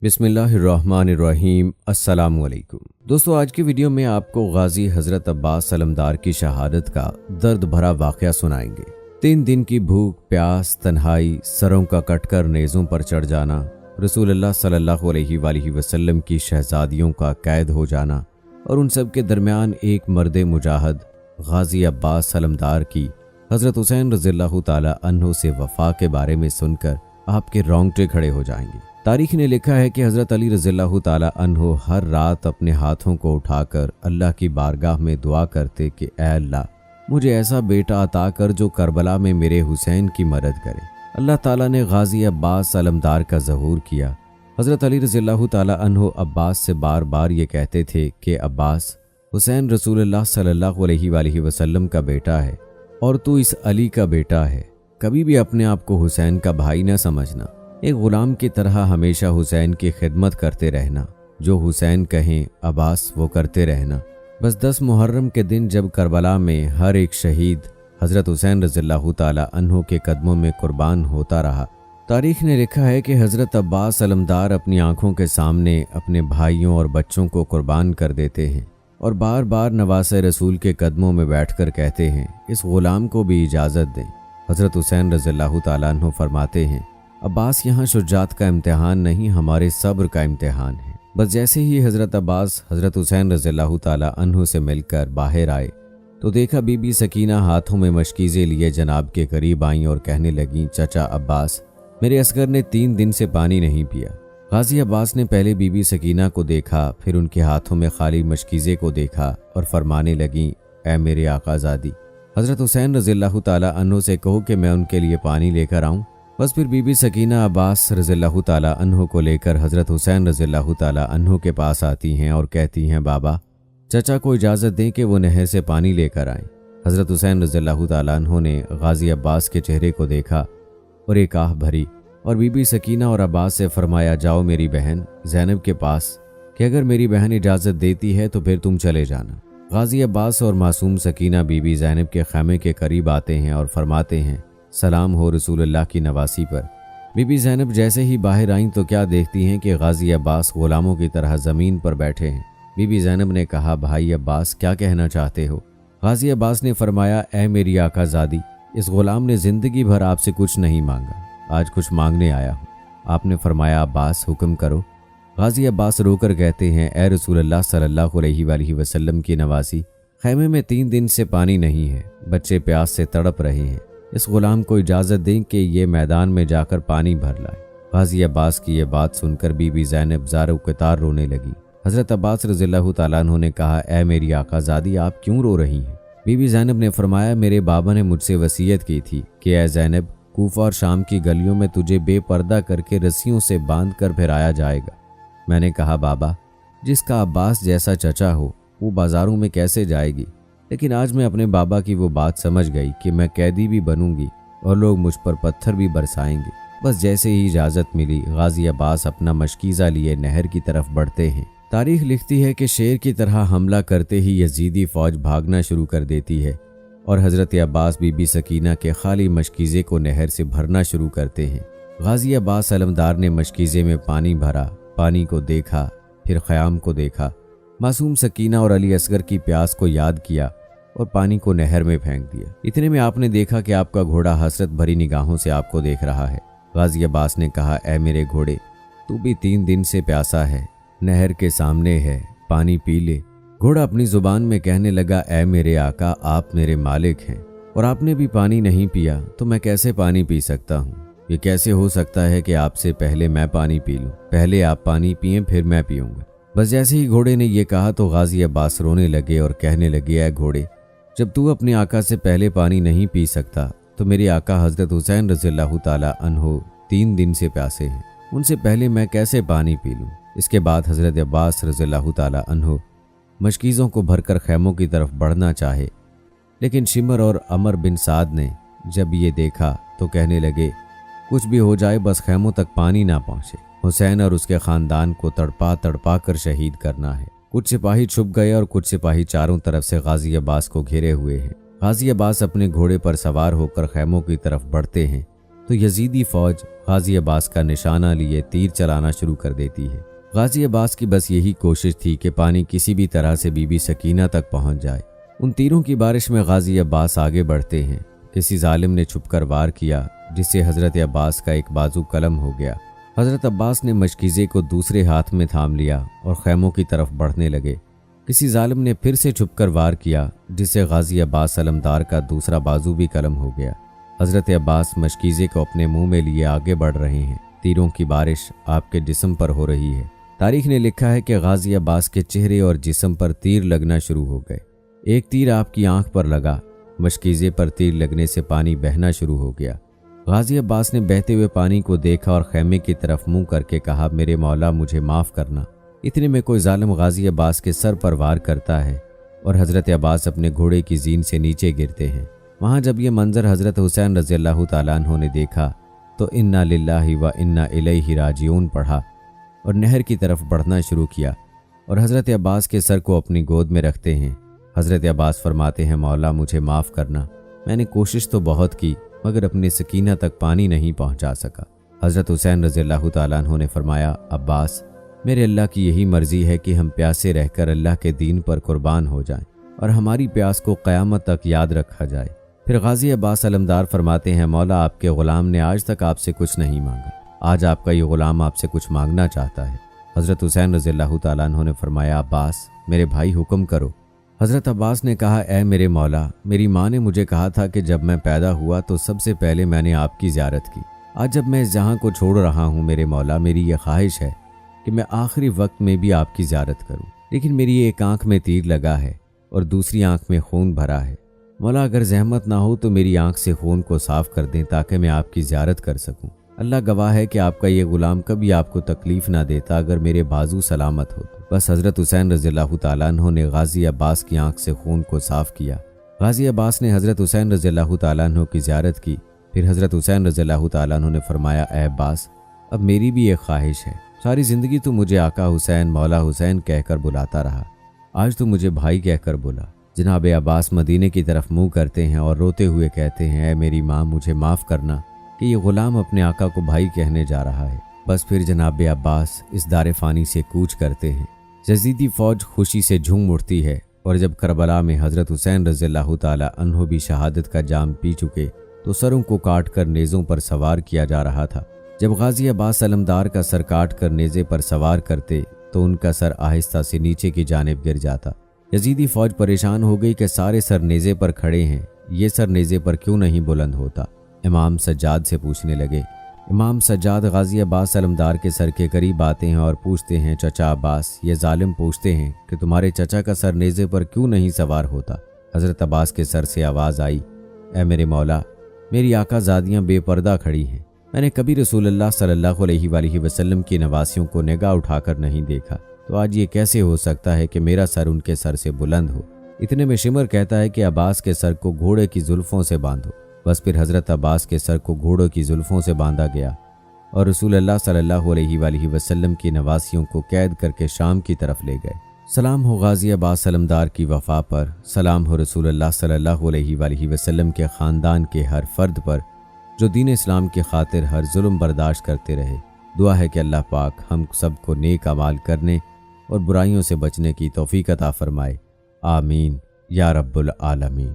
बिस्मिल्लाहिर्रहमानिर्रहीम। अस्सलाम वालेकुम दोस्तों, आज की वीडियो में आपको गाजी हज़रत अब्बास सलमदार की शहादत का दर्द भरा वाक़या सुनाएंगे। 3 दिन की भूख प्यास, तन्हाई, सरों का कटकर नेज़ों पर चढ़ जाना, रसूलुल्लाह सल्लल्लाहु अलैहि वसल्लम की शहजादियों का कैद हो जाना और उन सब के दरमियान एक मर्द मुजाहिद गाजी अब्बास सलमदार की हज़रत हुसैन रज़ियल्लाहु ताला अन्हु से वफ़ा के बारे में सुनकर आपके रोंगटे खड़े हो जाएंगे। तारीख ने लिखा है कि हज़रत अली रज़ियल्लाहु ताला अन्हु हर रात अपने हाथों को उठाकर अल्लाह की बारगाह में दुआ करते कि ऐ अल्लाह, मुझे ऐसा बेटा अता कर जो करबला में मेरे हुसैन की मदद करे। अल्लाह ताला ने गाजी अब्बास सलमदार का ज़हूर किया। हज़रत अली रज़ियल्लाहु ताला अन्हु अब्बास से बार बार ये कहते थे कि अब्बास, हुसैन रसूलुल्लाह सल्लल्लाहु अलैहि वसल्लम का बेटा है और तू इस अली का बेटा है। कभी भी अपने आप को हुसैन का भाई न समझना, एक गुलाम की तरह हमेशा हुसैन की खिदमत करते रहना। जो हुसैन कहें अब्बास वो करते रहना। बस 10 मुहर्रम के दिन जब करबला में हर एक शहीद हज़रत हुसैन रज़ियल्लाहु ताला अन्हु के कदमों में कुर्बान होता रहा। तारीख ने लिखा है कि हज़रत अब्बास सलमदार अपनी आंखों के सामने अपने भाइयों और बच्चों को कुर्बान कर देते हैं और बार बार नवासे रसूल के कदमों में बैठकर कहते हैं, इस गुलाम को भी इजाज़त दें। हज़रत हुसैन रज़ियल्लाहु ताला अन्हु फरमाते हैं, अब्बास, यहाँ शुजात का इम्तिहान नहीं, हमारे सब्र का इम्तिहान है। बस जैसे ही हज़रत अब्बास हज़रत हुसैन रज़ियल्लाहु ताला अन्हु से मिलकर बाहर आए तो देखा बीबी सकीना हाथों में मशकीज़े लिए जनाब के करीब आईं और कहने लगीं, चाचा अब्बास, मेरे असगर ने 3 दिन से पानी नहीं पिया। गाजी अब्बास ने पहले बीबी सकीना को देखा, फिर उनके हाथों में खाली मशकीज़े को देखा और फरमाने लगीं, ऐ मेरे आकाज़ादी, हज़रत हुसैन रज़ियल्लाहु ताला अन्हु से कहो कि मैं उनके लिए पानी लेकर आऊँ। बस फिर बीबी सकीना अब्बास रज़ियल्लाहु ताला अन्हु को लेकर हज़रत हुसैन रज़ियल्लाहु ताला अन्हु के पास आती हैं और कहती हैं, बाबा, चचा को इजाज़त दें कि वो नहर से पानी लेकर आएँ। हज़रत हुसैन रज़ियल्लाहु ताला अन्हु ने गाजी अब्बास के चेहरे को देखा और एक आह भरी और बीबी सकीना और अब्बास से फरमाया, जाओ मेरी बहन ज़ैनब के पास कि अगर मेरी बहन इजाज़त देती है तो फिर तुम चले जाना। गाजी अब्बास और मासूम सकीना बीबी ज़ैनब के खैमे के करीब आते हैं और फरमाते हैं, सलाम हो रसूलुल्लाह की नवासी पर। बीबी ज़ैनब जैसे ही बाहर आईं तो क्या देखती हैं कि गाजी अब्बास गुलामों की तरह ज़मीन पर बैठे हैं। बीबी ज़ैनब ने कहा, भाई अब्बास, क्या कहना चाहते हो? गाजी अब्बास ने फरमाया, ऐ मेरी आकाज़ादी, इस गुलाम ने ज़िंदगी भर आपसे कुछ नहीं मांगा, आज कुछ मांगने आया हूँ। आपने फरमाया, अब्बास हुक्म करो। गाजी अब्बास रोकर कहते हैं, ऐ रसूलुल्लाह सल्लल्लाहु अलैहि वसल्लम की नवासी, खैमे में 3 दिन से पानी नहीं है, बच्चे प्यास से तड़प रहे हैं, इस गुलाम को इजाज़त दें कि ये मैदान में जाकर पानी भर लाए। गाजी अब्बास की ये बात सुनकर बीबी ज़ैनब ज़ारो कतार रोने लगी। हज़रत अब्बास रज़ियल्लाहु ताला अन्हु ने कहा, ऐ मेरी आकाज़ादी, आप क्यों रो रही हैं? बीबी ज़ैनब ने फरमाया, मेरे बाबा ने मुझसे वसीयत की थी कि ऐ ज़ैनब, कूफा और शाम की गलियों में तुझे बेपर्दा करके रस्सियों से बांध कर फिराया जाएगा। मैंने कहा, बाबा, जिसका अब्बास जैसा चचा हो वो बाज़ारों में कैसे जाएगी? लेकिन आज मैं अपने बाबा की वो बात समझ गई कि मैं कैदी भी बनूंगी और लोग मुझ पर पत्थर भी बरसाएंगे। बस जैसे ही इजाज़त मिली, गाजी अब्बास अपना मशकीज़ा लिए नहर की तरफ बढ़ते हैं। तारीख लिखती है कि शेर की तरह हमला करते ही यजीदी फ़ौज भागना शुरू कर देती है और हज़रत अब्बास बीबी सकीना के खाली मशकीज़े को नहर से भरना शुरू करते हैं। गाजी अब्बास सलमदार ने मशकीज़े में पानी भरा, पानी को देखा, फिर ख़याम को देखा, मासूम सकीना और अली असगर की प्यास को याद किया और पानी को नहर में फेंक दिया। इतने में आपने देखा कि आपका घोड़ा हसरत भरी निगाहों से आपको देख रहा है। गाजी अब्बास ने कहा, ऐ मेरे घोड़े, तू भी 3 दिन से प्यासा है, नहर के सामने है, पानी पी ले। घोड़ा अपनी जुबान में कहने लगा, ऐ मेरे आका, आप मेरे मालिक हैं और आपने भी पानी नहीं पिया तो मैं कैसे पानी पी सकता हूँ? ये कैसे हो सकता है कि आपसे पहले मैं पानी पी लूँ? पहले आप पानी पिएं फिर मैं पीऊँगा। बस जैसे ही घोड़े ने ये कहा तो गाजी अब्बास रोने लगे और कहने लगे, ऐ घोड़े, जब तू अपने आका से पहले पानी नहीं पी सकता तो मेरे आका हज़रत हुसैन रज़ियल्लाहु ताला अन्हु 3 दिन से प्यासे हैं, उनसे पहले मैं कैसे पानी पी लूँ? इसके बाद हज़रत अब्बास रज़ियल्लाहु ताला अन्हु मशकीज़ों को भरकर खैमों की तरफ बढ़ना चाहे, लेकिन शिमर और अमर बिन साद ने जब ये देखा तो कहने लगे, कुछ भी हो जाए बस खैमों तक पानी ना पहुँचे, हुसैन और उसके ख़ानदान को तड़पा तड़पा कर शहीद करना है। कुछ सिपाही छुप गए और कुछ सिपाही चारों तरफ से गाजी अब्बास को घेरे हुए हैं। गाजी अब्बास अपने घोड़े पर सवार होकर खैमों की तरफ बढ़ते हैं। तो यजीदी फौज गाजी अब्बास का निशाना लिए तीर चलाना शुरू कर देती है। गाजी अब्बास की बस यही कोशिश थी कि पानी किसी भी तरह से बीबी सकीना तक पहुंच जाए। उन तीरों की बारिश में गाजी अब्बास आगे बढ़ते हैं। किसी जालिम ने छुपकर वार किया, जिससे हज़रत अब्बास का एक बाजू कलम हो गया। हज़रत अब्बास ने मशकीज़े को दूसरे हाथ में थाम लिया और खैमों की तरफ बढ़ने लगे। किसी जालिम ने फिर से छुपकर वार किया, जिससे गाजी अब्बास अलमदार का दूसरा बाजू भी कलम हो गया। हज़रत अब्बास मशकीज़े को अपने मुंह में लिए आगे बढ़ रहे हैं। तीरों की बारिश आपके जिस्म पर हो रही है। तारीख ने लिखा है कि गाजी अब्बास के चेहरे और जिस्म पर तीर लगना शुरू हो गए। एक तीर आपकी आंख पर लगा। मशकीज़े पर तीर लगने से पानी बहना शुरू हो गया। गाजी अब्बास ने बहते हुए पानी को देखा और खैमे की तरफ मुंह करके कहा, मेरे मौला मुझे माफ़ करना। इतने में कोई जालिम गाजी अब्बास के सर पर वार करता है और हज़रत अब्बास अपने घोड़े की जीन से नीचे गिरते हैं। वहाँ जब ये मंजर हज़रत हुसैन रज़ियल्लाहु ताला अन्हु ने देखा तो इन्ना लिल्लाहि व इन्ना इलैहि राजिऊन पढ़ा और नहर की तरफ बढ़ना शुरू किया और हज़रत अब्बास के सर को अपनी गोद में रखते हैं। हज़रत अब्बास फरमाते हैं, मौला मुझे माफ़ करना, मैंने कोशिश तो बहुत की मगर अपनी सकीना तक पानी नहीं पहुंचा सका। हज़रत हुसैन रज़ियल्लाहु ताला अन्हु ने फरमाया, अब्बास मेरे अल्लाह की यही मर्ज़ी है कि हम प्यासे रहकर अल्लाह के दीन पर कुर्बान हो जाएं और हमारी प्यास को क़यामत तक याद रखा जाए। फिर गाजी अब्बास अलमदार फरमाते हैं, मौला आपके ग़ुलाम ने आज तक आपसे कुछ नहीं मांगा, आज आपका ये ग़ुलाम आपसे कुछ मांगना चाहता है। हज़रत हुसैन रज़ियल्लाहु ताला अन्हु ने फरमाया, अब्बास मेरे भाई हुक्म करो। हज़रत अब्बास ने कहा, ए मेरे मौला, मेरी माँ ने मुझे कहा था कि जब मैं पैदा हुआ तो सबसे पहले मैंने आपकी ज़ियारत की। आज जब मैं इस जहाँ को छोड़ रहा हूँ मेरे मौला, मेरी ये ख्वाहिश है कि मैं आखिरी वक्त में भी आपकी ज़ियारत करूँ, लेकिन मेरी एक आँख में तीर लगा है और दूसरी आँख में खून भरा है। मौला अगर जहमत ना हो तो मेरी आँख से खून को साफ़ कर दें ताकि मैं आपकी ज़ियारत कर सकूँ। अल्लाह गवाह है कि आपका ये ग़ुलाम कभी आपको तकलीफ़ ना देता अगर मेरे बाजू सलामत हो तो। बस हज़रत हुसैन रज़ियल्लाहु ताला अन्हु ने गाजी अब्बास की आंख से खून को साफ़ किया। गाजी अब्बास ने हज़रत हुसैन रज़ियल्लाहु ताला अन्हु की ज़ियारत की। फिर हज़रत हुसैन रज़ियल्लाहु ताला अन्हु ने फरमाया, ए अब्बास अब मेरी भी एक ख्वाहिश है, सारी ज़िंदगी तो मुझे आका हुसैन मौला हुसैन कहकर बुलाता रहा, आज तो मुझे भाई कहकर बुला। जनाब अब्बास मदीने की तरफ मुँह करते हैं और रोते हुए कहते हैं, ए मेरी माँ मुझे माफ़ करना कि ये ग़ुलाम अपने आका को भाई कहने जा रहा है। बस फिर जनाब अब्बास इस दारे फ़ानी से कूच करते हैं। यज़ीदी फ़ौज खुशी से झूम उठती है और जब करबला में हज़रत हुसैन रज़ियल्लाहु ताला अन्हु भी शहादत का जाम पी चुके तो सरों को काट कर नेज़ों पर सवार किया जा रहा था। जब गाजी अब्बास अलमदार का सर काट कर नेज़े पर सवार करते तो उनका सर आहिस्ता से नीचे की जानिब गिर जाता। यज़ीदी फ़ौज परेशान हो गई कि सारे सर नेज़े पर खड़े हैं, ये सर नेज़े पर क्यों नहीं बुलंद होता। इमाम सज्जाद से पूछने लगे। इमाम सज्जाद गाजी अब्बास अलमदार के सर के करीब आते हैं और पूछते हैं, चचा अब्बास ये जालिम पूछते हैं कि तुम्हारे चचा का सर नेज़े पर क्यों नहीं सवार होता। हज़रत अब्बास के सर से आवाज़ आई, ए मेरे मौला, मेरी आका ज़ादियाँ बेपर्दा खड़ी हैं, मैंने कभी रसूलुल्लाह सल्लल्लाहु अलैहि वसल्लम की नवासियों को निगाह उठाकर नहीं देखा, तो आज ये कैसे हो सकता है कि मेरा सर उनके सर से बुलंद हो। इतने में शिमर कहता है कि अब्बास के सर को घोड़े की जुल्फ़ों से बांधो। बस फिर हज़रत अब्बास के सर को घोड़ों की जुल्फ़ों से बांधा गया और रसूलुल्लाह सल्लल्लाहु अलैहि वसल्लम की नवासियों को कैद करके शाम की तरफ ले गए। सलाम हो गाजी अब्बास अलमदार की वफ़ा पर, सलाम हो रसूलुल्लाह सल्लल्लाहु अलैहि वसल्लम के ख़ानदान के हर फ़र्द पर जो दीन इस्लाम की खातिर हर जुल्म बर्दाश्त करते रहे। दुआ है कि अल्लाह पाक हम सबको नेक अमाल करने और बुराइयों से बचने की तौफ़ीक़ अता फ़रमाए। आमीन या रब्बुल आलमीन।